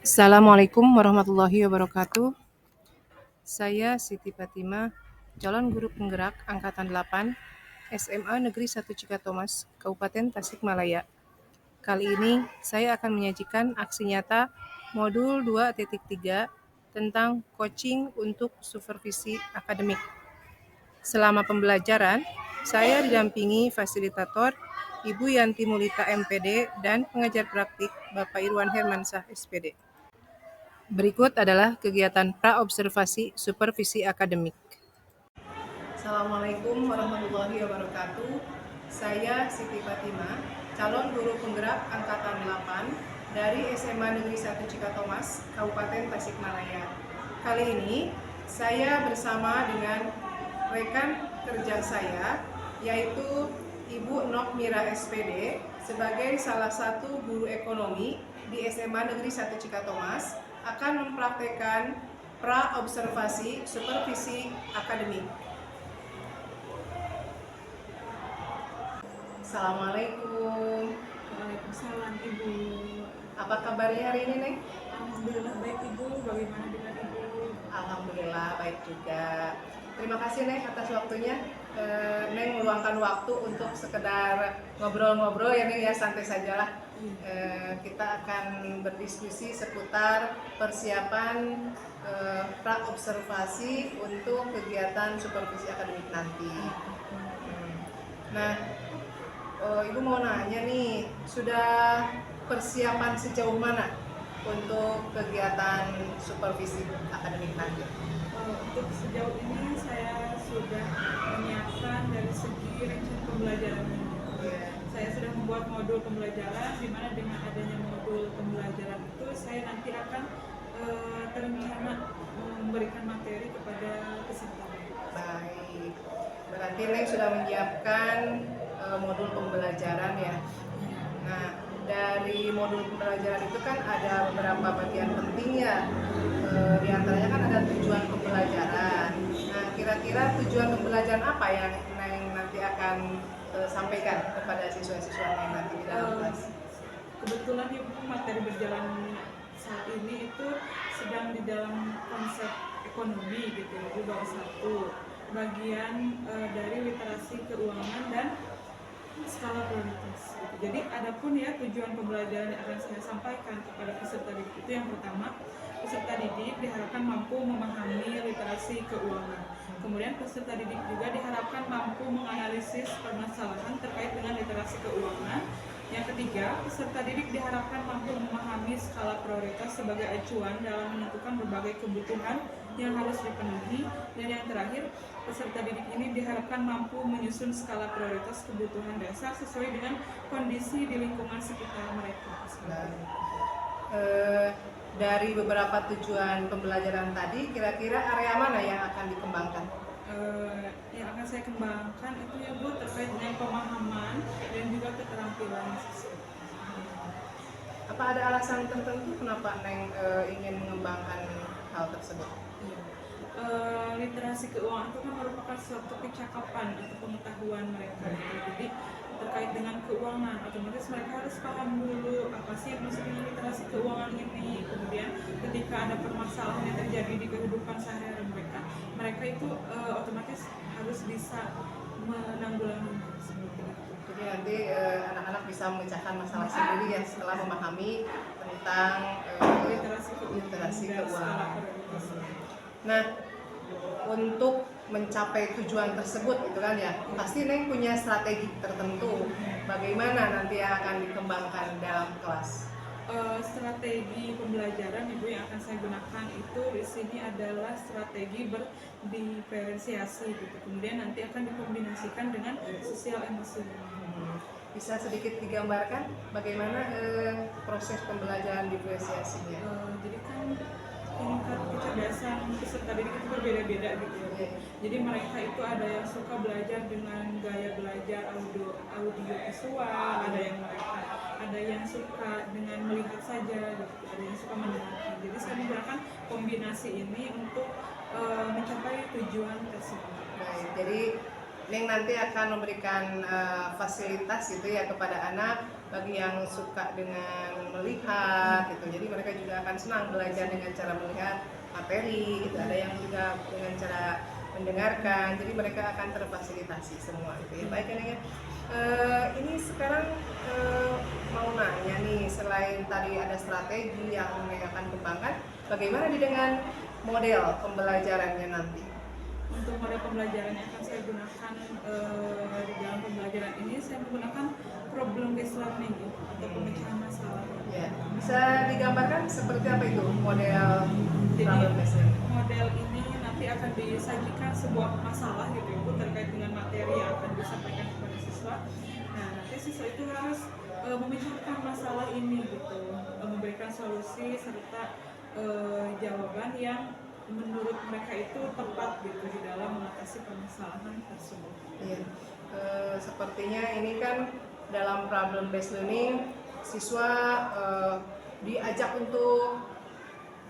Assalamualaikum warahmatullahi wabarakatuh. Saya Siti Fatimah, calon guru penggerak Angkatan 8, SMA Negeri 1 Cikatomas, Kabupaten Tasikmalaya. Kali ini saya akan menyajikan aksi nyata modul 2.3 tentang coaching untuk supervisi akademik. Selama pembelajaran, saya didampingi fasilitator Ibu Yanti Mulita MPD dan pengajar praktik Bapak Irwan Hermansyah SPD. Berikut adalah kegiatan pra-observasi supervisi akademik. Assalamualaikum warahmatullahi wabarakatuh. Saya Siti Fatimah, calon guru penggerak Angkatan 8 dari SMA Negeri 1 Cikatomas, Kabupaten Tasikmalaya. Kali ini saya bersama dengan rekan kerja saya, yaitu Ibu Nok Mira SPD, sebagai salah satu guru ekonomi di SMA Negeri 1 Cikatomas, akan mempraktekkan pra-observasi supervisi akademik. Assalamualaikum. Waalaikumsalam Ibu. Apa kabarnya hari ini, Neng? Alhamdulillah baik Ibu. Bagaimana dengan Ibu? Alhamdulillah baik juga. Terima kasih, Neng, atas waktunya. Neng meluangkan waktu untuk sekedar ngobrol-ngobrol ya, Neng, ya, santai sajalah. Kita akan berdiskusi seputar persiapan pra-observasi untuk kegiatan supervisi akademik nanti. Nah, Ibu mau nanya nih, sudah persiapan sejauh mana untuk kegiatan supervisi akademik nanti? Untuk sejauh ini saya sudah menyiapkan dari segi rencana pembelajaran. Saya sudah membuat modul pembelajaran, di mana dengan adanya modul pembelajaran itu saya nanti akan terencana memberikan materi kepada peserta. Baik, berarti Neng sudah menyiapkan modul pembelajaran ya. Nah, dari modul pembelajaran itu kan ada beberapa bagian pentingnya. Di antaranya kan ada tujuan pembelajaran. Nah, kira-kira tujuan pembelajaran apa yang Neng nanti akan sampaikan kepada siswa-siswa Neng nanti di dalam kelas? Kebetulan Ibu materi berjalan saat ini itu sedang di dalam konsep ekonomi gitu, Ibu baru satu bagian dari literasi keuangan dan skala prioritas. Jadi adapun ya tujuan pembelajaran yang akan saya sampaikan kepada peserta didik itu yang pertama, peserta didik diharapkan mampu memahami literasi keuangan. Kemudian peserta didik juga diharapkan mampu menganalisis permasalahan terkait dengan literasi keuangan. Yang ketiga, peserta didik diharapkan mampu memahami skala prioritas sebagai acuan dalam menentukan berbagai kebutuhan yang harus dipenuhi. Dan yang terakhir, peserta didik ini diharapkan mampu menyusun skala prioritas kebutuhan dasar sesuai dengan kondisi di lingkungan sekitar mereka. Dari beberapa tujuan pembelajaran tadi, kira-kira area mana yang akan dikembangkan? Yang akan saya kembangkan itu ya Bu, terkait dengan pemahaman dan juga keterampilan siswa. Apa ada alasan tertentu kenapa Neng ingin mengembangkan hal tersebut? Literasi keuangan itu kan merupakan suatu kecakapan atau pengetahuan mereka. Jadi terkait dengan keuangan, otomatis mereka harus paham dulu apa sih yang maksud dengan literasi keuangan ini. Kemudian ketika ada permasalahan yang terjadi di kehidupan sehari-hari mereka itu otomatis harus bisa menanggulangi seperti itu. Jadi nanti anak-anak bisa memecahkan masalah sendiri ya setelah memahami tentang literasi keuangan. Nah, untuk mencapai tujuan tersebut gitu kan ya, pasti Neng punya strategi tertentu bagaimana nanti yang akan dikembangkan dalam kelas. Strategi pembelajaran Ibu yang akan saya gunakan itu di sini adalah strategi berdiferensiasi gitu. Kemudian nanti akan dikombinasikan dengan sosial emosi. Bisa sedikit digambarkan bagaimana proses pembelajaran diferensiasinya? Jadi kan tingkat kecerdasan peserta didik itu berbeda-beda gitu ya. Jadi mereka itu ada yang suka belajar dengan gaya belajar audio visual, ada yang suka dengan melihat saja gitu, ada yang suka mendengarkan. Jadi saya menggunakan kombinasi ini untuk mencapai tujuan tersebut. Baik, jadi Neng nanti akan memberikan fasilitas gitu ya kepada anak bagi yang suka dengan melihat gitu, jadi mereka juga akan senang belajar dengan cara melihat materi gitu. Ada yang juga dengan cara mendengarkan, jadi mereka akan terfasilitasi semua gitu ya. Baik ya. Ini sekarang mau nanya nih, selain tadi ada strategi yang mereka akan kembangkan, bagaimana dengan model pembelajarannya nanti? Untuk model pembelajaran yang akan saya gunakan di dalam pembelajaran ini, saya menggunakan problem based learning atau pemecahan masalah. Ya, bisa digambarkan seperti apa itu model Jadi problem based learning? model ini nanti akan disajikan sebuah masalah gitu Ibu, terkait dengan materi yang akan disampaikan kepada siswa. Nah, nanti siswa itu harus memecahkan masalah ini gitu, memberikan solusi serta jawaban yang menurut mereka itu tepat gitu di dalam mengatasi permasalahan tersebut. Iya. Sepertinya ini kan dalam problem based learning siswa diajak untuk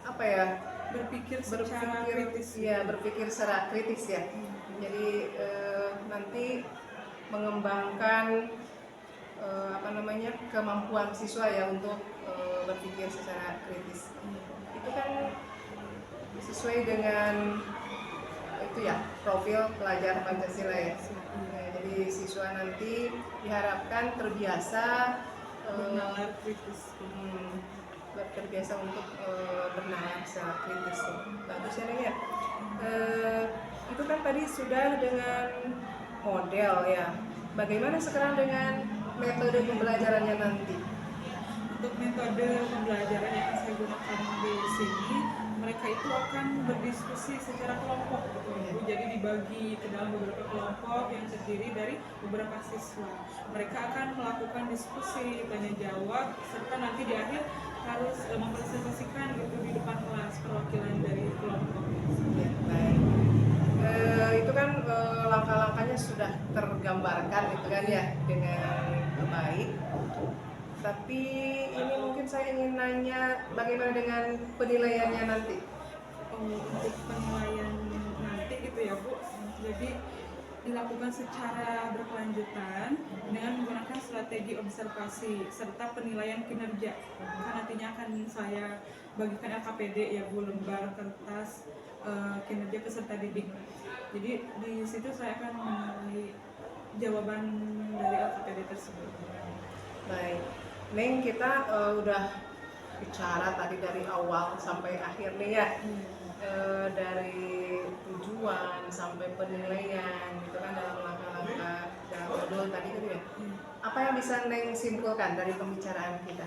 apa ya, Berpikir secara kritis. ya, berpikir secara kritis ya. Jadi nanti mengembangkan kemampuan siswa ya untuk berpikir secara kritis. Itu kan sesuai dengan itu ya, profil pelajar Pancasila ya. Nah, jadi siswa nanti diharapkan terbiasa Bernalar kritis. terbiasa untuk bernalar secara kritis. Bagus ya Neng ya. Itu kan tadi sudah dengan model ya. Bagaimana sekarang dengan metode pembelajarannya nanti? Untuk metode pembelajaran yang akan saya gunakan di sini, mereka itu akan berdiskusi secara kelompok gitu. Jadi dibagi ke dalam beberapa kelompok yang terdiri dari beberapa siswa. Mereka akan melakukan diskusi, tanya jawab, serta nanti di akhir harus mempresentasikan gitu di depan kelas perwakilan dari kelompok. Ya, baik. Itu kan langkah-langkahnya sudah tergambarkan gitu kan ya dengan baik. Tapi ini mungkin saya ingin nanya bagaimana dengan penilaiannya nanti? Untuk penilaian nanti gitu ya Bu, jadi dilakukan secara berkelanjutan dengan menggunakan strategi observasi serta penilaian kinerja. Karena nantinya akan saya bagikan LKPD ya Bu, lembar kertas kinerja peserta didik. Jadi di situ saya akan menilai jawaban dari LKPD tersebut. Baik, Neng, kita udah bicara tadi dari awal sampai akhir nih ya. Dari tujuan sampai penilaian gitu kan dalam langkah-langkah dalam modul tadi gitu ya. Apa yang bisa Neng simpulkan dari pembicaraan kita?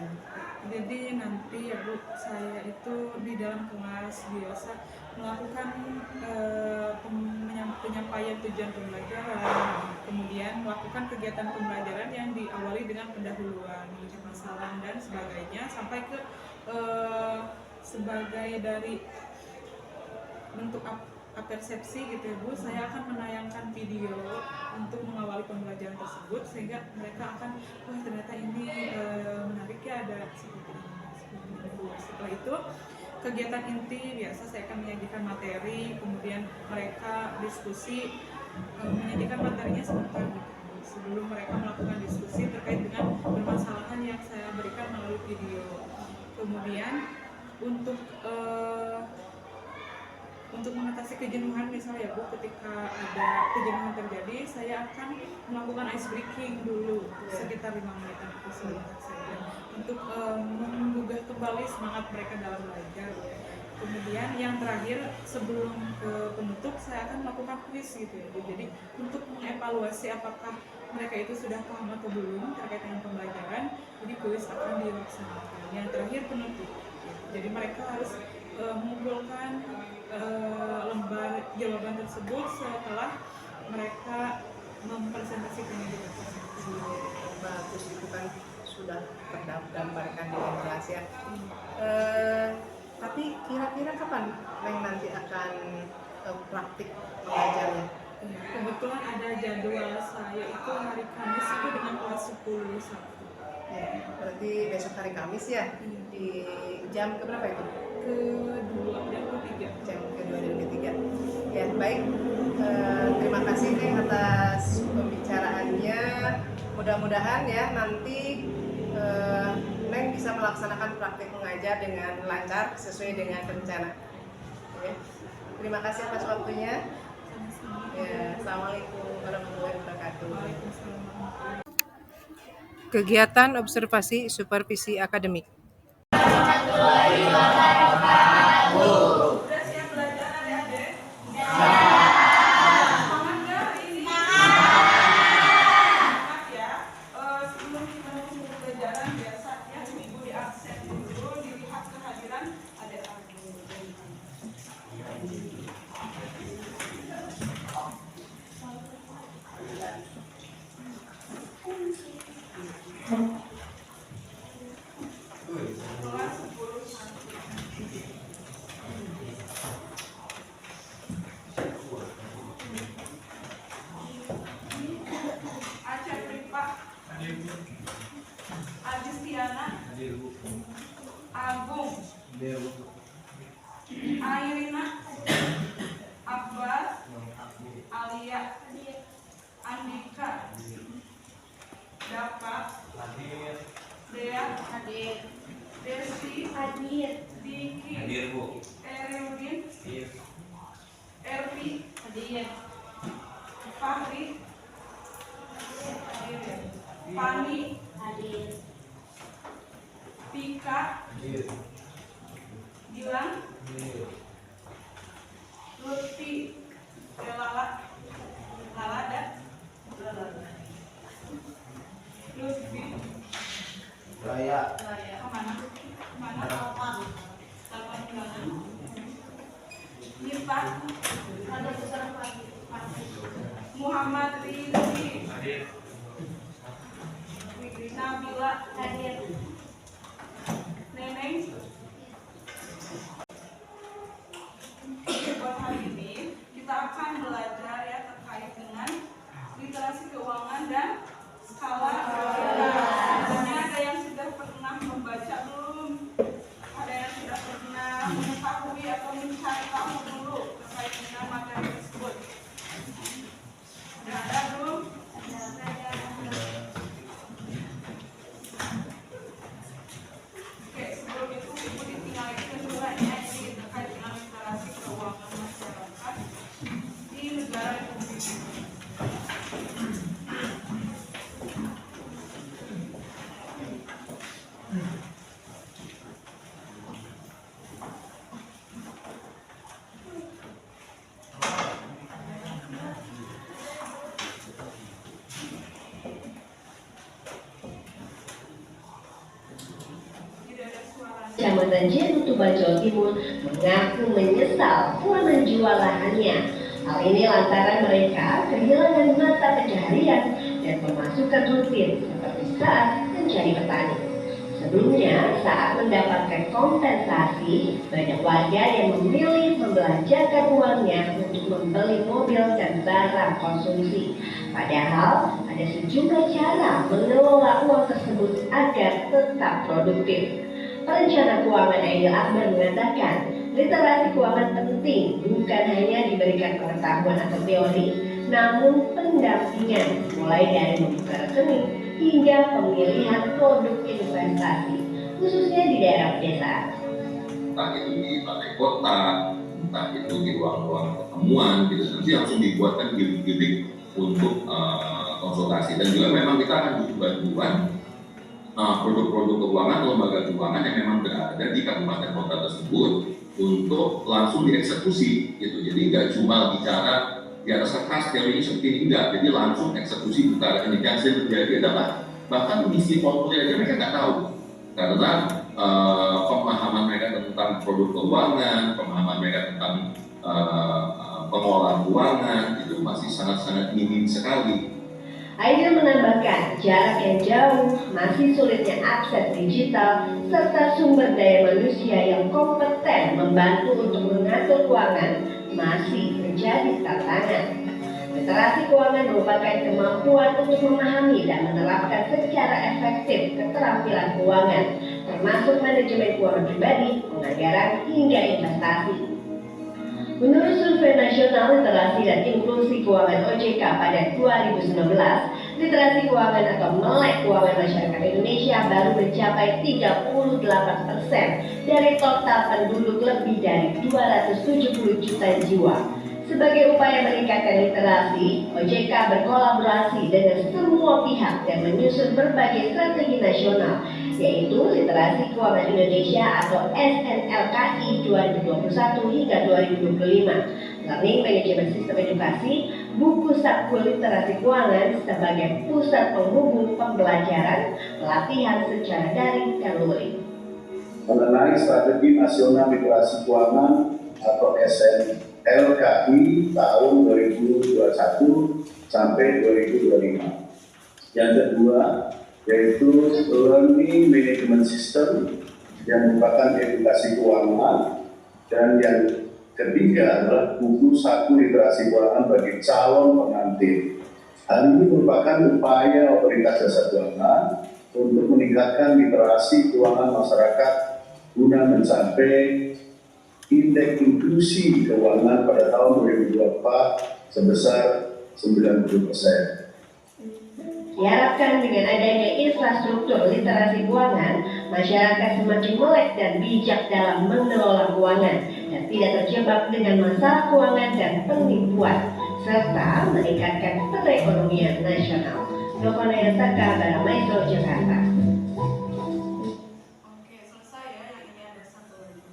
Jadi nanti ya Bu, saya itu di dalam kelas biasa melakukan penyampaian tujuan pembelajaran, kemudian melakukan kegiatan pembelajaran yang diawali dengan pendahuluan, melihat masalah dan sebagainya, sampai ke sebagai dari bentuk persepsi gitu ya Bu, saya akan menayangkan video untuk mengawali pembelajaran tersebut sehingga mereka akan, wah ternyata ini menarik ya, ada seperti ini. Setelah itu kegiatan inti biasa saya akan menyajikan materi, kemudian mereka diskusi, menyajikan materinya sebentar gitu, sebelum mereka melakukan diskusi terkait dengan permasalahan yang saya berikan melalui video. Kemudian untuk mengatasi kejenuhan misalnya Bu, ketika ada kejenuhan terjadi, saya akan melakukan ice breaking dulu sekitar 5 menitan itu sebentar saja untuk menggugah kembali semangat mereka dalam belajar. Kemudian yang terakhir sebelum ke penutup saya akan melakukan quiz gitu ya Bu. Jadi untuk mengevaluasi apakah mereka itu sudah paham atau belum terkait dengan pembelajaran, jadi quiz akan dilaksanakan. Yang terakhir penutup. Jadi mereka harus mengumpulkan lembar jawaban tersebut setelah mereka mempresentasikannya di depan. Bagus, itu kan sudah tergambarkan dengan jelas ya. Tapi kira-kira kapan Neng nanti akan praktik mengajarnya? Kebetulan ada jadwal saya itu hari Kamis itu dengan kelas 10 Sabtu. Ya, berarti besok hari Kamis ya? Di jam keberapa itu? Kedua dan ketiga. Jam kedua dan ketiga. Ya, baik. Terima kasih Neng atas pembicaraannya. Mudah-mudahan ya nanti Neng bisa melaksanakan praktik mengajar dengan lancar sesuai dengan rencana. Oke. Terima kasih atas waktunya. Ya, Assalamualaikum warahmatullahi wabarakatuh. Kegiatan observasi supervisi akademik. Udah siap belajar adik-adik? Semangat nggak hari ini? Semangat ya. Sebelum kita masuk ke pelajaran biasa ya, ibu di absen dulu, dilihat kehadiran adik-adik. Kelas 10. Aceh Pripa, Adistiana, Agung, Airina, Abbas, Alia, Andika, Dapa, Dea, Desi, Diki, Erwin, Ervi, Fahri, Pani, Tika, Gilang, Lutfi, Lalada, Lutfi, kemana? Nifah, Muhammad Rizki, Nabila, Neneng. Buat hari ini kita akan belajar ya terkait dengan literasi keuangan dan skala prioritas. Ada yang sudah pernah membaca belum? Ada yang sudah pernah mengetahui atau mencari tahu dulu terkait dengan materi tersebut? Ada belum? Oke, sebelum itu ibu ditinggalkan dulu ya ini terkait dengan literasi keuangan masyarakat di negara Republik Indonesia. Kecamatan Jeru Tuban, Jawa Timur mengaku menyesal telah menjual lahannya. Hal ini lantaran mereka kehilangan mata pencaharian dan pemasukan rutin seperti saat mencari petani. Sebelumnya, saat mendapatkan kompensasi, banyak warga yang memilih membelanjakan uangnya untuk membeli mobil dan barang konsumsi. Padahal, ada sejumlah cara mengelola uang tersebut agar tetap produktif. Perencana keuangan Aidil Akbar mengatakan, literasi keuangan penting bukan hanya diberikan pengetahuan atau teori, namun pendampingan mulai dari membuka rekening hingga pemilihan produk investasi, khususnya di daerah pedesaan. Entah itu di balai kota, entah itu di ruang-ruang pertemuan, gitu nanti langsung dibuatkan bilik-bilik untuk konsultasi. Dan juga memang kita akan butuh bantuan produk-produk keuangan, lembaga keuangan yang memang berada di kabupaten kota tersebut untuk langsung dieksekusi, gitu. Jadi nggak cuma bicara di atas kertas teorinya seperti ini, enggak. Jadi langsung eksekusi bukan. Yang sering terjadi adalah bahkan mengisi formulir aja mereka nggak tahu karena pemahaman mereka tentang produk keuangan, pemahaman mereka tentang pengelolaan keuangan itu masih sangat-sangat minim sekali. Aidil menambahkan, jarak yang jauh, masih sulitnya akses digital, serta sumber daya manusia yang kompeten membantu untuk mengatur keuangan masih menjadi tantangan. Literasi keuangan merupakan kemampuan untuk memahami dan menerapkan secara efektif keterampilan keuangan, termasuk manajemen keuangan pribadi, penganggaran, hingga investasi. Menurut Survei Nasional Literasi dan Inklusi Keuangan OJK pada 2019, Literasi keuangan atau melek keuangan masyarakat Indonesia baru mencapai 38% dari total penduduk lebih dari 270 juta jiwa. Sebagai upaya meningkatkan literasi, OJK berkolaborasi dengan semua pihak dan menyusun berbagai strategi nasional, yaitu Literasi Keuangan Indonesia atau SNLKI 2021 hingga 2025, Learning Management System Edukasi, buku saku literasi keuangan sebagai pusat penghubung pembelajaran, pelatihan secara daring dan luring. Mengenai Strategi Nasional Literasi Keuangan atau SNLKI tahun 2021 sampai 2025. Yang kedua yaitu Learning Management System yang merupakan edukasi keuangan, dan yang ketiga adalah buku saku literasi keuangan bagi calon pengantin. Hal ini merupakan upaya otoritas jasa keuangan untuk meningkatkan literasi keuangan masyarakat guna mencapai indeks inklusi keuangan pada tahun 2024 sebesar 90%. Diharapkan dengan adanya infrastruktur literasi keuangan, masyarakat semakin melek dan bijak dalam mengelola keuangan dan tidak terjebak dengan masalah keuangan dan penipuan, serta meningkatkan perekonomian nasional. Nova Nayasaka, Barang Maestro, Jakarta. Oke, selesai ya. Yang ini ada satu lagi.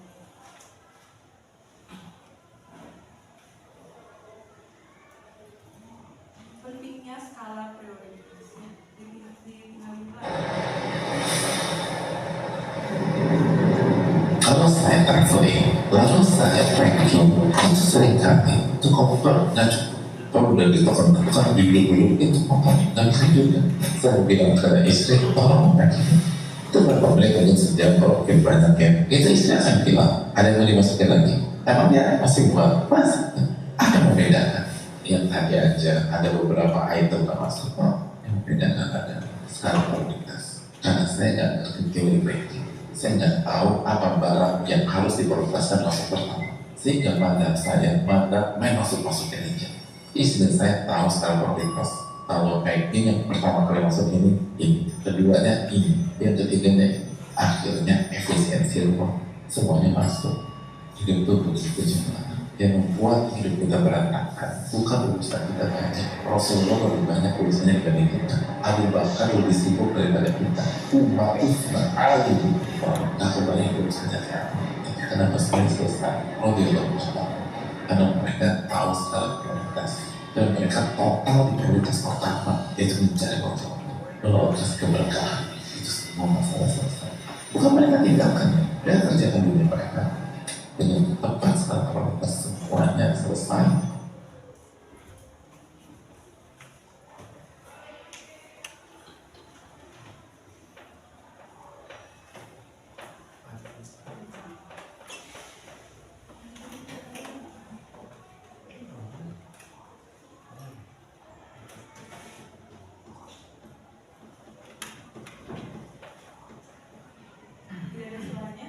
Pentingnya skala prioritas. Kalau saya traveling, lalu saya tracking, itu seringkali itu komputer nggak cukup. Kalau udah ditekan dulu itu komputer nggak bisa juga. Saya bilang ke istri, tolong tracking. Itu berapa menit untuk sejam kalau banyak ya. Itu istri saya bilang, ada yang mau dimasukin lagi. Emang dia masih buat, mas, ada membedakan. Yang tadi aja ada beberapa item tak masuk, yang membedakan ada skala prioritas. Karena saya nggak ngerti teori tracking. Saya nggak tahu apa barang yang harus diprioritaskan masuk pertama, sehingga mana saya main masuk-masukin aja. Istri saya tahu skala prioritas. Kalau packing yang pertama kali masuk ini, keduanya ini, yang ketiganya ini. Akhirnya efisiensi rumah semuanya masuk. Hidup itu begitu juga. Yang membuat hidup kita berantakan bukan urusan kita banyak. Rasulullah lebih banyak urusannya dibanding kita. Abu Bakar lebih sibuk daripada kita. Umar Utsman, Ali, nah kebanyakan urusannya siapa? Kenapa sekali selesai? Radhiyallahu anhu. Karena mereka tahu skala prioritas dan mereka total di prioritas pertama, yaitu mencari Allah, meloloskan keberkahan. Itu semua masalah selesai. Bukan mereka tinggalkan, mereka kerjakan dunia mereka dengan tepat skala prioritas, semuanya selesai. Tidak ada suaranya.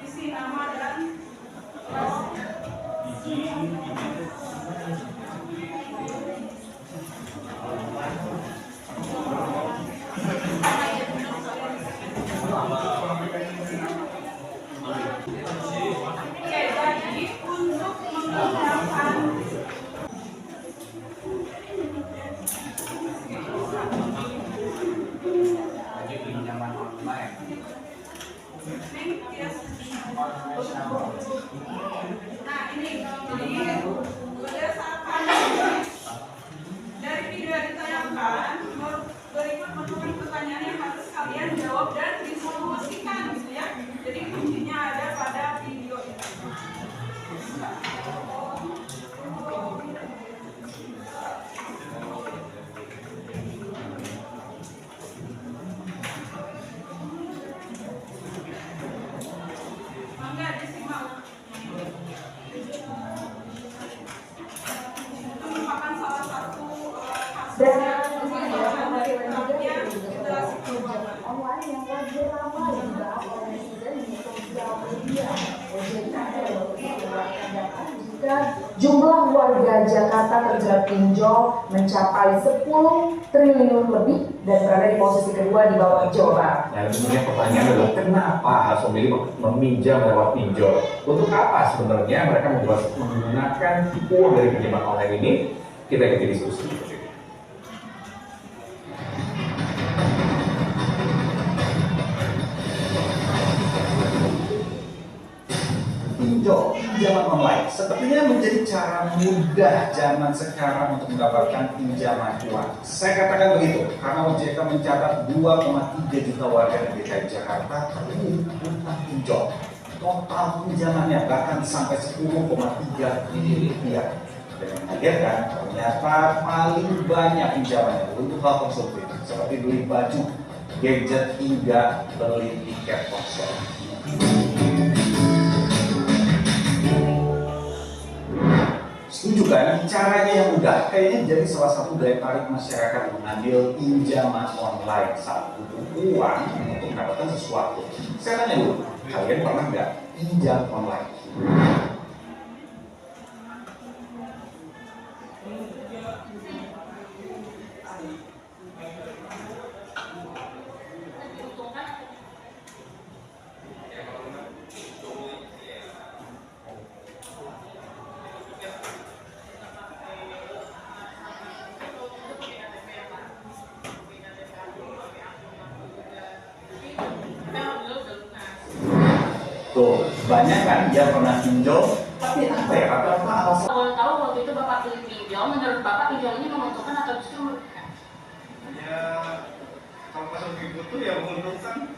Isi nama dan jadi untuk menggunakan nah ini jadi yang lagi ramai dibahas oleh netizen di sosial media. OJK mengeluarkan data jika jumlah warga Jakarta terjerat pinjol mencapai 10 triliun lebih dan berada di posisi kedua di bawah Jawa Barat. Nah, kemudian pertanyaan adalah kenapa harus memilih meminjam lewat pinjol? Untuk apa sebenarnya mereka menggunakan uang dari pinjaman online ini? Kita ikuti diskusi. Pinjol, pinjaman online, sepertinya menjadi cara mudah zaman sekarang untuk mendapatkan pinjaman uang. Saya katakan begitu, karena OJK mencatat 2,3 juta warga di DKI Jakarta terlilit utang pinjol. Total pinjamannya bahkan sampai 10,3 triliun rupiah. Dan yang mengagetkan, ternyata paling banyak pinjamannya untuk hal konsumtif, seperti beli baju, gadget, hingga beli tiket konser. Setuju kan? Caranya yang mudah, kayaknya jadi salah satu daya tarik masyarakat mengambil pinjaman online saat butuh uang untuk mendapatkan sesuatu. Saya tanya dulu, kalian pernah nggak pinjam online? Tuh, banyak kan yang pernah pinjol, tapi apa ya, rata-rata alasan. Kalau tahu waktu itu Bapak pilih pinjol, menurut Bapak pinjol ini menguntungkan atau justru merugikan? Ya, kalau masuk ibu tuh ya menguntungkan,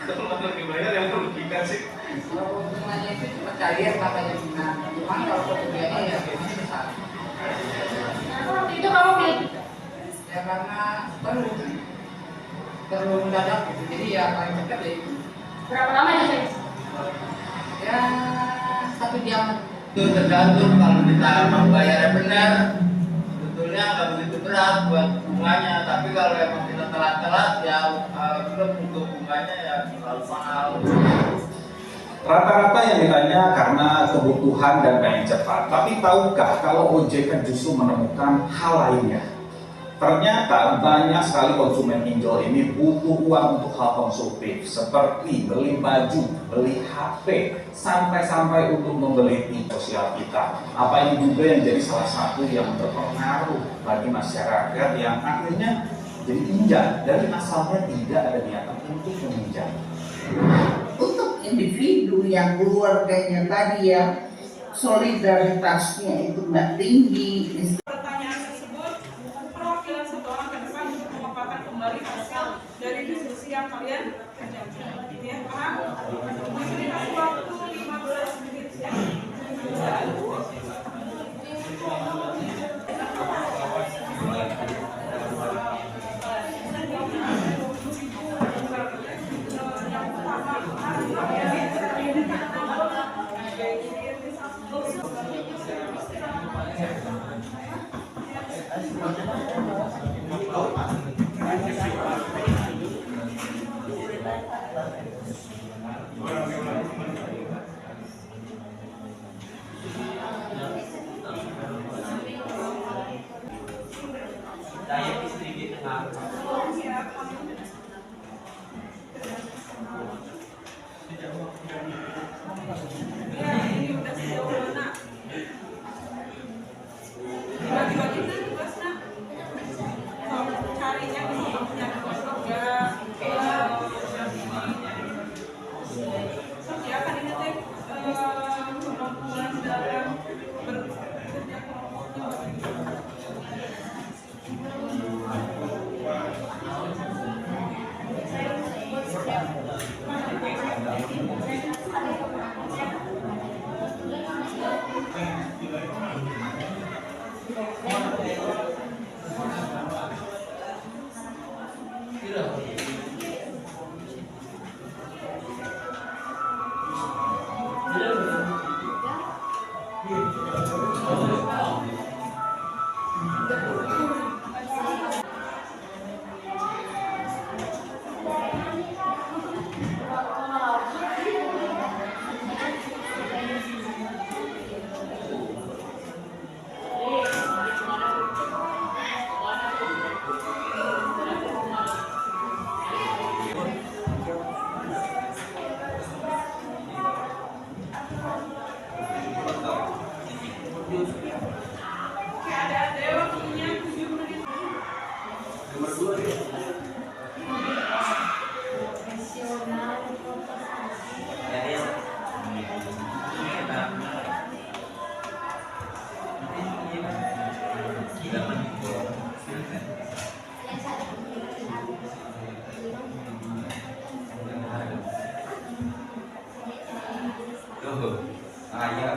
kalau masuk dibayar yang merugikan sih. Kalau keuntungannya itu cuma cair katanya bunga, cuman kalau kerugiannya ya memang besar. Kenapa waktu itu kamu pilih? Ya karena perlu mendadak gitu, jadi ya paling dekat ya itu. Berapa lama itu sih? Ya 1 jam. Itu tergantung kalau kita membayarnya benar, sebetulnya nggak begitu berat buat bunganya. Tapi kalau emang kita telat-telat ya belum untuk bunganya ya terlalu mahal. Rata-rata yang ditanya karena kebutuhan dan pengen cepat. Tapi tahukah kalau OJK justru menemukan hal lainnya? Ternyata banyak sekali konsumen pinjol ini butuh uang untuk hal konsumtif seperti beli baju, beli HP, sampai-sampai untuk membeli TV sosial kita. Apa ini juga yang jadi salah satu yang berpengaruh bagi masyarakat yang akhirnya jadi pinjam dari asalnya tidak ada niatan untuk meminjam. Untuk individu yang keluarganya tadi yang solidaritasnya itu nggak tinggi. Pertanyaan tersebut perwakilan satu orang ke depan untuk memaparkan kembali hasil dari diskusi yang kalian kerjakan. Ya, paham? Masih dikasih waktu 15 menit ya. Ayo.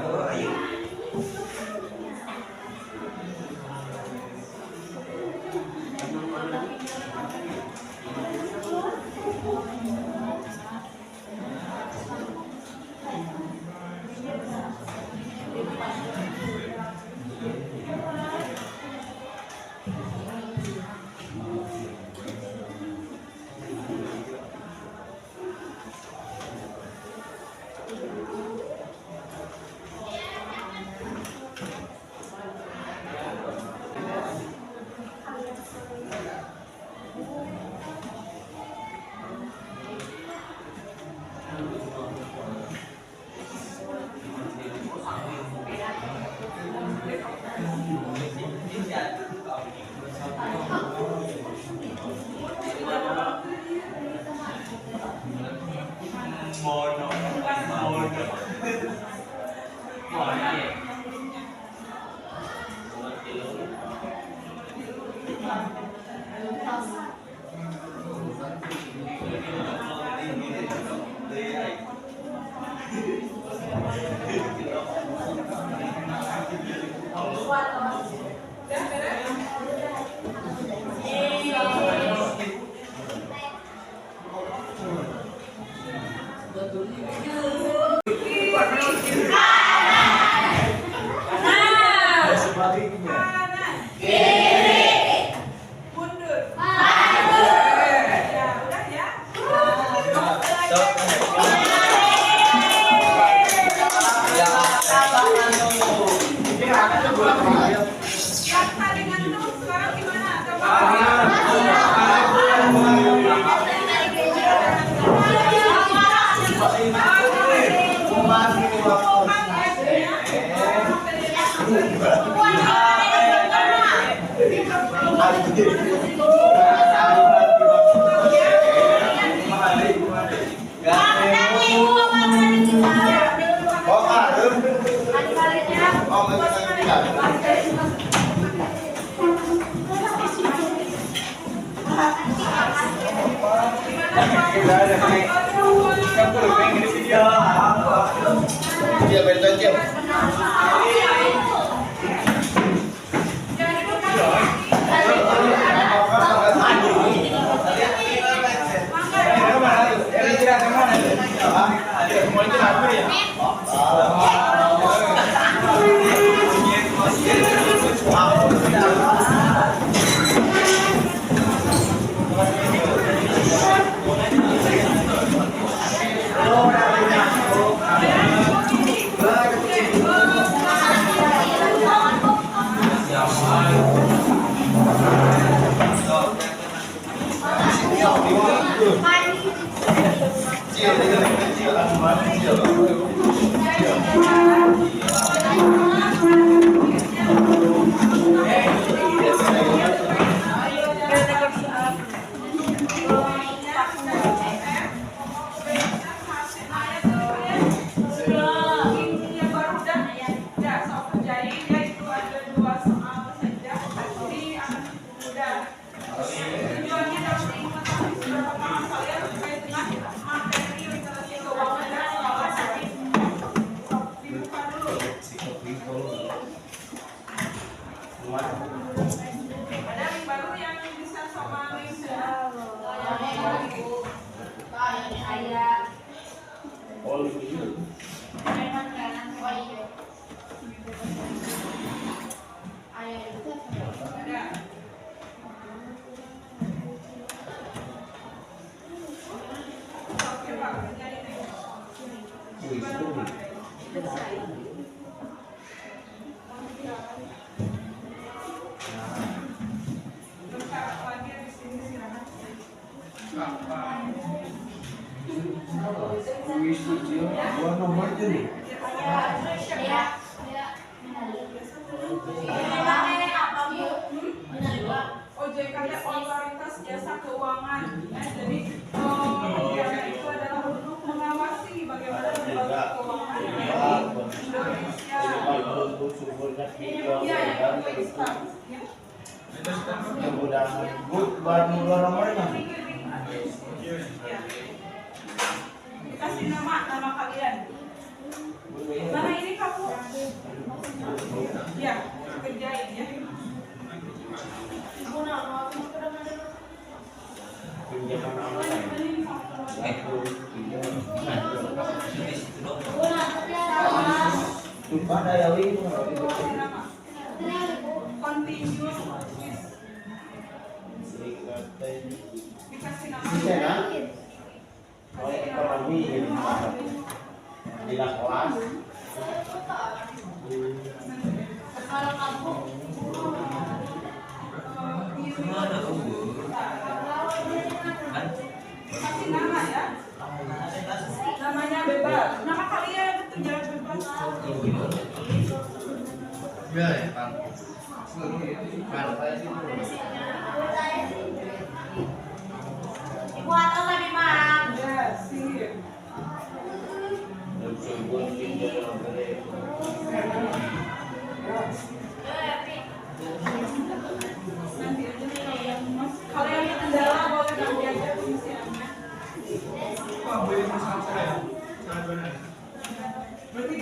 OJK Otoritas Jasa Keuangan. Jadi dia itu adalah untuk mengawasi bagaimana lembaga keuangan Indonesia. Iya, yang Islam. Kasih nama kalian. Mana ini kamu? Ya, kerjain ya. Continue. Dikasih nama. Oleh ekonomi di kelas. Kasih nama ya. Namanya bebas. Nama kalian itu jangan bebas. Ya, Pak. Ibu atau tadi Mak? Ya, sih. Nanti aja kalian mas. Kalau yang kendala boleh nanti aja pengisiannya. Pak, boleh masalah saya. Sangat benar. Berarti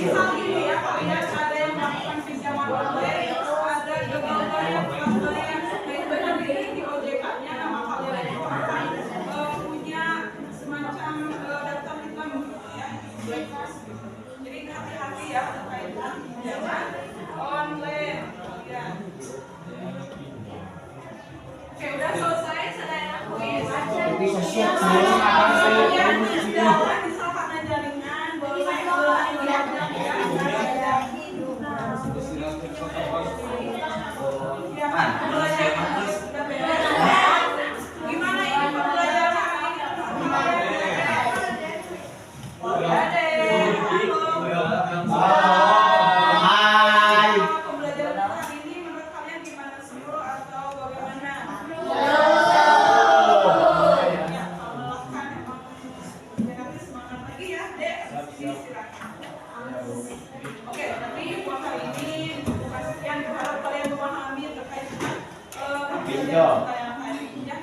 misal gini ya, kalian ada yang melakukan pinjaman online, ada juga yang benar ini di OJK-nya nama kalian itu akan punya semacam daftar hitam ya. Jadi hati-hati ya terkait dengan pinjaman online. Ya. Oke, udah selesai, saya kuis. Gimana ini pembelajaran pembelajaran hari ini menurut kalian gimana, seru atau bagaimana? Semangat lagi ya, Dek. Oke, tapi buat hari ini bukan sekian, harap kalian memahami terkait dengan pembelajaran kita yang hari ini ya.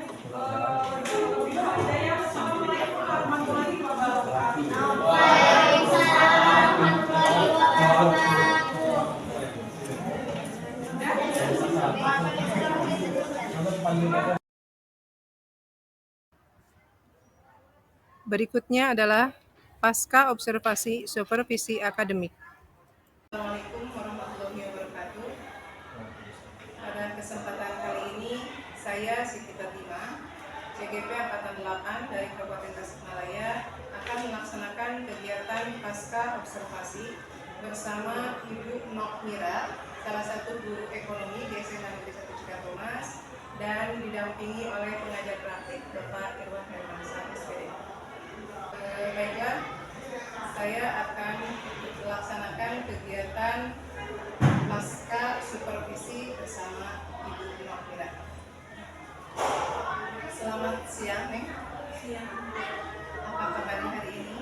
Assalamualaikum warahmatullahi wabarakatuh. Waalaikumsalam warahmatullahi wabarakatuh. Berikutnya adalah pasca observasi supervisi akademik. Assalamualaikum warahmatullahi wabarakatuh. Pada kesempatan kali ini, saya Siti Fatimah, CGP Angkatan 8 dari Kabupaten Tasikmalaya akan melaksanakan kegiatan pasca observasi bersama Ibu Nokmira, salah satu guru ekonomi di SMA Negeri 1 Cikatomas, dan didampingi oleh pengajar praktik Bapak Irwan Hermansyah SPD. Baiklah, saya akan melaksanakan kegiatan pasca supervisi bersama Ibu Nokmira. Selamat siang, Neng. Siang. Apa kabarnya hari ini?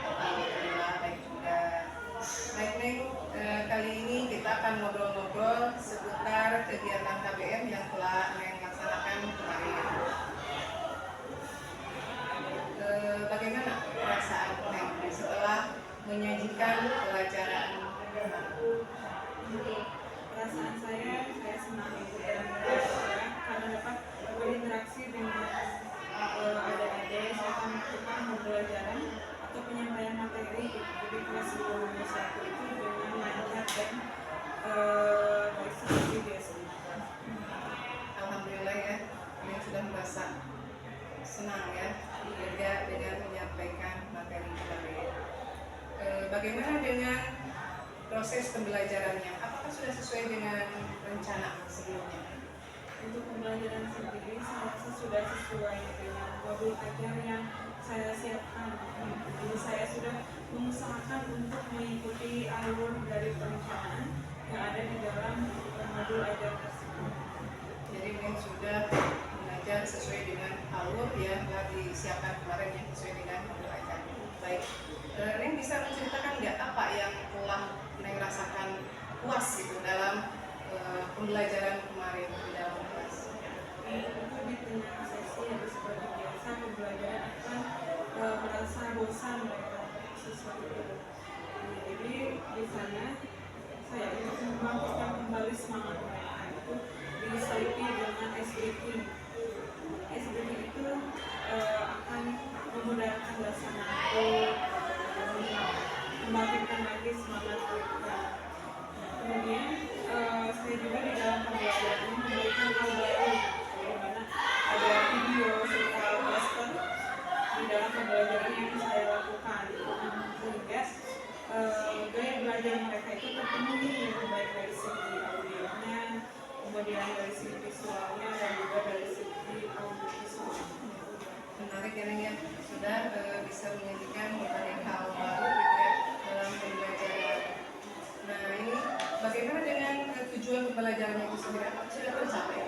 Alhamdulillah baik juga. Baik, Neng. Kali ini kita akan ngobrol-ngobrol seputar kegiatan KBM yang telah Neng laksanakan kemarin. Bagaimana perasaan Neng setelah menyajikan pelajaran? Perasaan saya senang senang ya juga dengan menyampaikan materi kemarin. Bagaimana dengan proses pembelajarannya? Apakah sudah sesuai dengan rencana sebelumnya? Untuk pembelajaran sendiri saya rasa sudah sesuai dengan modul ajar yang saya siapkan. Jadi saya sudah mengusahakan untuk mengikuti alur dari perencanaan yang ada di dalam modul ajar tersebut. Jadi Neng sudah mengajar sesuai dengan alur yang telah disiapkan kemarin yang sesuai dengan modul ajar. Baik, Neng bisa menceritakan nggak apa yang telah Neng rasakan puas gitu dalam pembelajaran kemarin di dalam kelas? Itu di tengah sesi yang seperti biasa pembelajaran akan merasa bosan mereka sesuatu itu. Jadi di sana saya ingin membangkitkan kembali semangat mereka itu diselipi dengan SBK. SBK itu akan memudahkan laksanaku, membangkitkan lagi semangat mereka. Kemudian saya juga di dalam pembelajaran ini memberikan hal baru, di mana ada video serta poster di dalam pembelajaran yang saya lakukan, sehingga gaya belajar mereka itu terpenuhi lebih baik dari segi audionya, kemudian dari segi visualnya, dan juga dari segi audiovisualnya. Menarik ya Neng ya, sudah bisa menyajikan berbagai hal baru gitu ya dalam pembelajaran. Nah ini bagaimana dengan tujuan pembelajaran itu sendiri? Apakah sudah tercapai?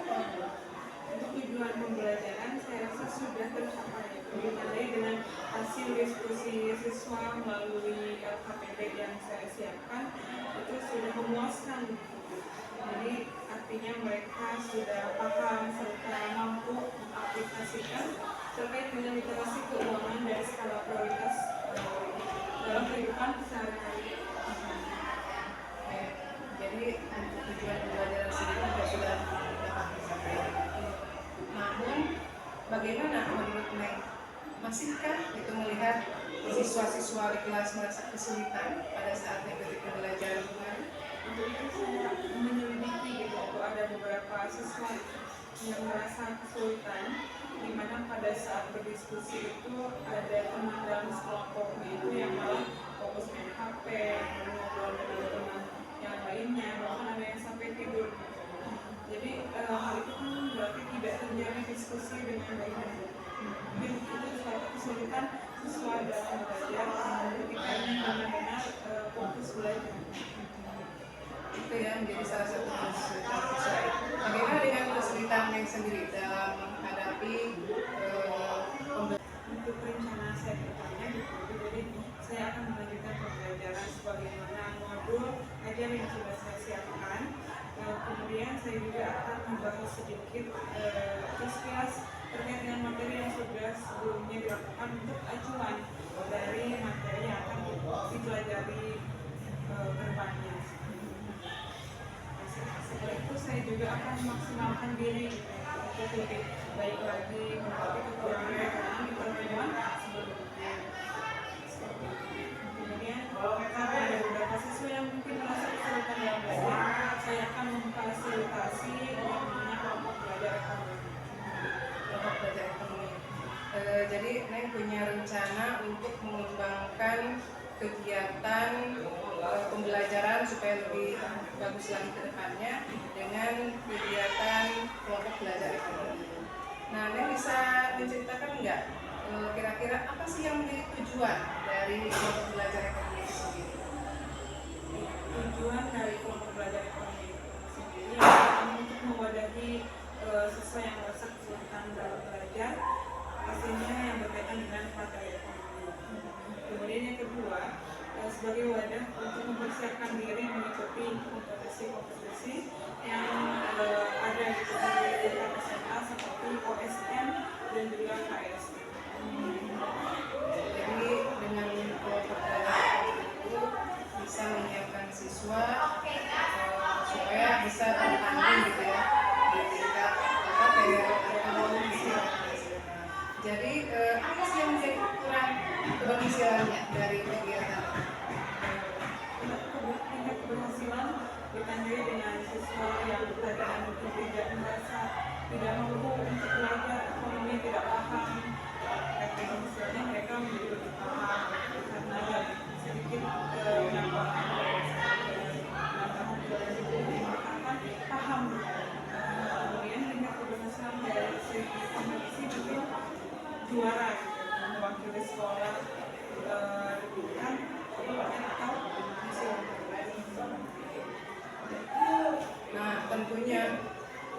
Untuk tujuan pembelajaran saya rasa sudah tercapai, ditandai dengan hasil diskusi siswa melalui KPD yang saya siapkan itu sudah memuaskan. Jadi artinya mereka sudah paham serta mampu mengaplikasikan terkait dengan literasi keuangan dari skala prioritas dalam kehidupan sehari-hari. Jadi tujuan pembelajaran sendiri juga sudah dapat dicapai. Namun bagaimana menurut Neng? Masihkah itu melihat siswa-siswa di kelas merasa kesulitan pada saat mengikuti pembelajaran kemarin? Untuk itu saya menyelidiki gitu, ada beberapa siswa yang merasa kesulitan, di mana pada saat berdiskusi itu ada teman dalam sekelompoknya itu yang malah fokus main HP, ngobrol dengan teman yang lainnya, bahkan ada yang sampai tidur. Jadi hal itu kan berarti tidak terjadi diskusi dengan baik. Mungkin itu suatu kesulitan siswa dalam belajar ketika ingin benar-benar fokus belajar. Itu ya menjadi salah satu kesulitan siswa. Bagaimana dengan kesulitan Neng sendiri dalam menghadapi untuk rencana saya ke depannya gitu. Jadi saya akan melanjutkan pembelajaran sebagaimana modul ajar yang sudah saya siapkan. Kemudian saya juga akan membahas sedikit sekilas terkait dengan materi yang sudah sebelumnya dilakukan untuk acuan dari materi yang akan dipelajari ke depannya. Setelah itu saya juga akan memaksimalkan diri untuk lebih baik lagi melalui kekurangan di pertemuan sebelumnya. Kemudian karena ada beberapa siswa yang mungkin merasa kesulitan dalam belajar, saya akan memfasilitasi yang namanya kelompok belajar ekonomi. Kelompok belajar ekonomi. Jadi Neng punya rencana untuk mengembangkan kegiatan pembelajaran supaya lebih bagus lagi ke depannya dengan kegiatan kelompok belajar ekonomi. Nah, Neng bisa menceritakan nggak kira-kira apa sih yang menjadi tujuan dari kelompok belajar ekonomi itu sendiri? Tujuan dari kelompok belajar ekonomi itu sendiri adalah untuk mewadahi siswa yang merasa kesulitan dalam belajar, pastinya yang berkaitan dengan materi ekonomi. Kemudian yang kedua, sebagai wadah untuk mempersiapkan diri mengikuti kompetisi-kompetisi yang ada di tingkat SMA seperti OSN dan juga KSN. Jadi dengan kelompok belajar itu bisa menyiapkan siswa supaya bisa bertanding gitu ya di tingkat ekonomi. Jadi apa sih yang menjadi ukuran keberhasilannya dari kegiatan? Tingkat keberhasilan ditandai dengan siswa yang keadaan mungkin tidak merasa tidak mampu untuk belajar ekonomi, tidak paham misalnya mereka menjadi lebih paham karena ada sedikit penambahan akan paham. Kemudian dengan keberhasilan dari segi kompetisi mungkin juara mewakili sekolah kan atau museum. Nah, tentunya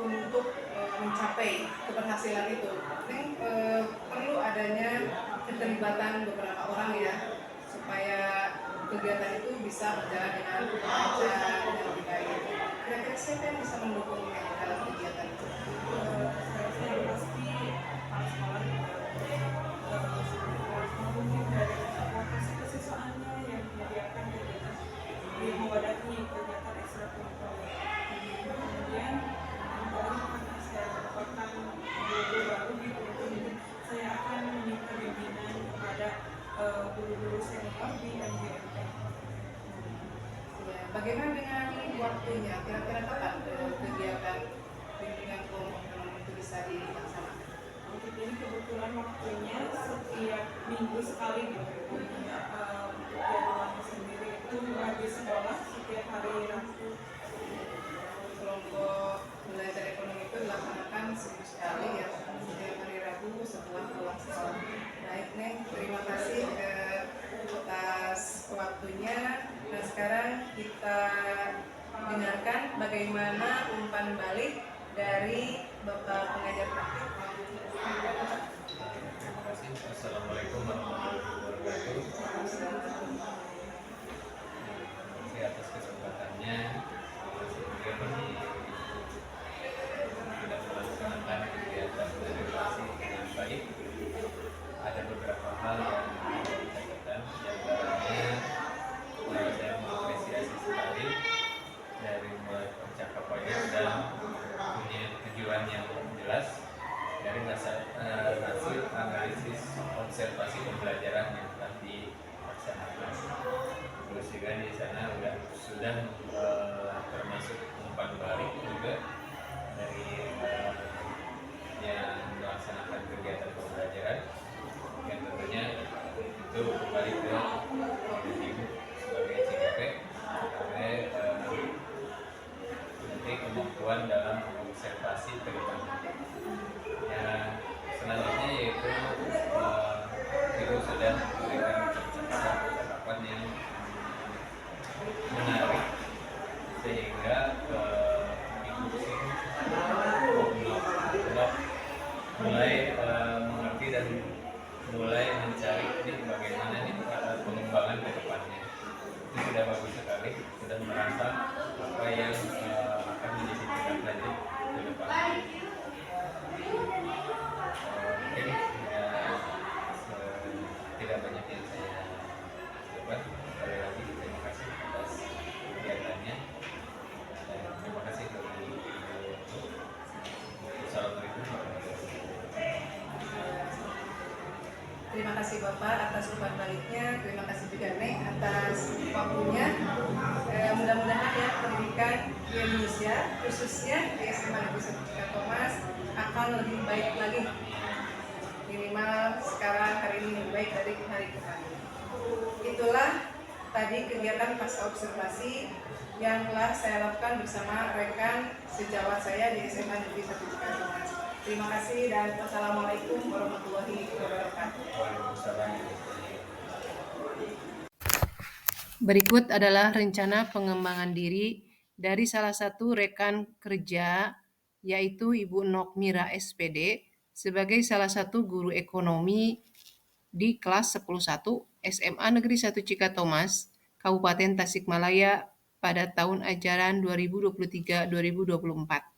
untuk mencapai keberhasilan itu, perlu adanya keterlibatan beberapa orang ya, supaya kegiatan itu bisa berjalan dengan lancar dan lebih baik. Kira-kira siapa yang bisa mendukung dalam kegiatan itu? Saya pasti para sekolah mungkin dari lokasi kesiswaannya yang menyediakan kegiatan yang mewadahi kegiatan ekstrakurikuler. Kemudian karena saya merupakan guru baru di Kultur, saya akan meminta bimbingan kepada guru-guru senior di MGMP. Ya, bagaimana dengan waktunya? Kira-kira kapan kegiatan bimbingan kelompok ekonomi itu bisa dilaksanakan? Untuk ini kebetulan waktunya setiap minggu sekali gitu. Untuk jadwalnya sendiri itu di sekolah setiap hari Rabu. Kelompok belajar ekonomi itu dilaksanakan seminggu sekali ya, setiap hari Rabu setelah pulang sekolah. Baik Neng, terima kasih atas waktunya. Nah sekarang kita dengarkan bagaimana umpan balik dari Bapak pengajar praktik. Assalamualaikum warahmatullahi wabarakatuh. Terima kasih atas kesempatannya. Saya masih tidak melaksanakan kegiatan relasi dengan baik. Ada beberapa hal yang catatan, di antaranya saya mengapresiasi sekali dari mulai percakapannya dan punya tujuan yang jelas dari hasil analisis observasi pembelajaran yang telah dilaksanakan. Terus juga di sana sudah termasuk umpan balik juga dari yang melaksanakan kegiatan pembelajaran yang tentunya itu kembali ke ibu sebagai CGP sebagai nanti kemampuan dalam observasi ke depan. Yang selanjutnya yaitu ibu sudah memberikan catatan yang menarik sehingga ibu mulai mengerti dan mulai mencari ini bagaimana nih pengembangan ke depannya. Itu sudah bagus sekali, sudah merasa apa yang akan menjadi tindak lanjut ke depannya. Mungkin tidak banyak yang saya dapat. Sekali lagi terima kasih atas kegiatannya dan terima kasih bagi Assalamualaikum warahmatullahi wabarakatuh. Terima kasih Bapak atas umpan baliknya. Terima kasih juga Neng atas waktunya. Mudah-mudahan ya pendidikan di Indonesia khususnya di SMA Negeri 1 Cikatomas akan lebih baik lagi. Minimal sekarang hari ini lebih baik dari hari kemarin. Itulah tadi kegiatan pasca observasi yang telah saya lakukan bersama rekan sejawat saya di SMA Negeri 1 Cikatomas. Terima kasih dan wassalamualaikum warahmatullahi wabarakatuh. Berikut adalah rencana pengembangan diri dari salah satu rekan kerja, yaitu Ibu Nokmira SPD, sebagai salah satu guru ekonomi di kelas 10.1 SMA Negeri 1 Cikatomas, Kabupaten Tasikmalaya pada tahun ajaran 2023-2024.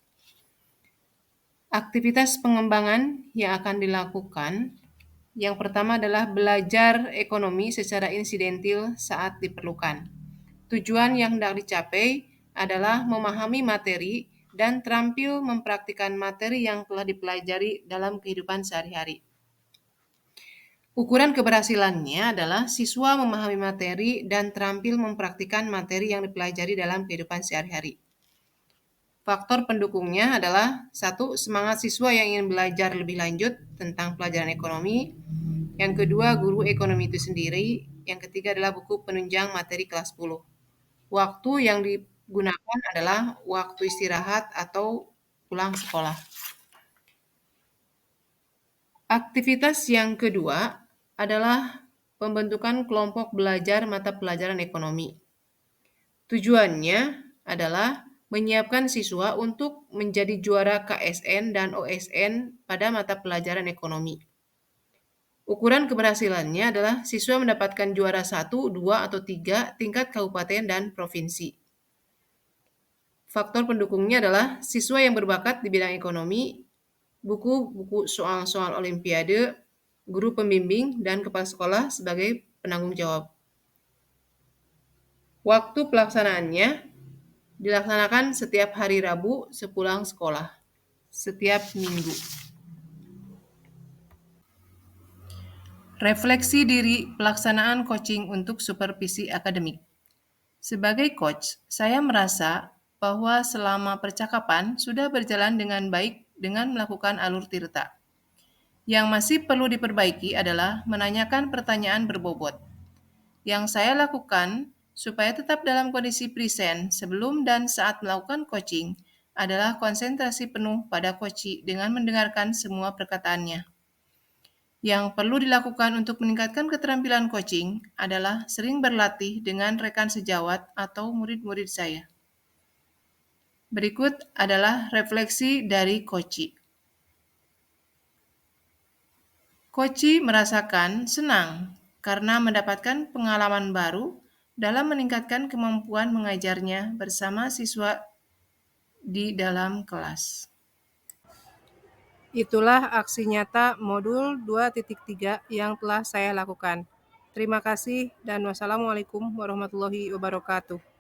Aktivitas pengembangan yang akan dilakukan, yang pertama adalah belajar ekonomi secara insidentil saat diperlukan. Tujuan yang hendak dicapai adalah memahami materi dan terampil mempraktikkan materi yang telah dipelajari dalam kehidupan sehari-hari. Ukuran keberhasilannya adalah siswa memahami materi dan terampil mempraktikkan materi yang dipelajari dalam kehidupan sehari-hari. Faktor pendukungnya adalah 1. Semangat siswa yang ingin belajar lebih lanjut tentang pelajaran ekonomi. Yang kedua, guru ekonomi itu sendiri. Yang ketiga adalah buku penunjang materi kelas 10. Waktu yang digunakan adalah waktu istirahat atau pulang sekolah. Aktivitas yang kedua adalah pembentukan kelompok belajar mata pelajaran ekonomi. Tujuannya adalah menyiapkan siswa untuk menjadi juara KSN dan OSN pada mata pelajaran ekonomi. Ukuran keberhasilannya adalah siswa mendapatkan juara 1, 2, atau 3 tingkat kabupaten dan provinsi. Faktor pendukungnya adalah siswa yang berbakat di bidang ekonomi, buku-buku soal-soal olimpiade, guru pembimbing, dan kepala sekolah sebagai penanggung jawab. Waktu pelaksanaannya dilaksanakan setiap hari Rabu sepulang sekolah, setiap minggu. Refleksi diri pelaksanaan coaching untuk supervisi akademik. Sebagai coach, saya merasa bahwa selama percakapan sudah berjalan dengan baik dengan melakukan alur tirta. Yang masih perlu diperbaiki adalah menanyakan pertanyaan berbobot. Yang saya lakukan supaya tetap dalam kondisi present sebelum dan saat melakukan coaching adalah konsentrasi penuh pada coach dengan mendengarkan semua perkataannya. Yang perlu dilakukan untuk meningkatkan keterampilan coaching adalah sering berlatih dengan rekan sejawat atau murid-murid saya. Berikut adalah refleksi dari coach. Coach merasakan senang karena mendapatkan pengalaman baru dalam meningkatkan kemampuan mengajarnya bersama siswa di dalam kelas. Itulah aksi nyata modul 2.3 yang telah saya lakukan. Terima kasih dan wassalamualaikum warahmatullahi wabarakatuh.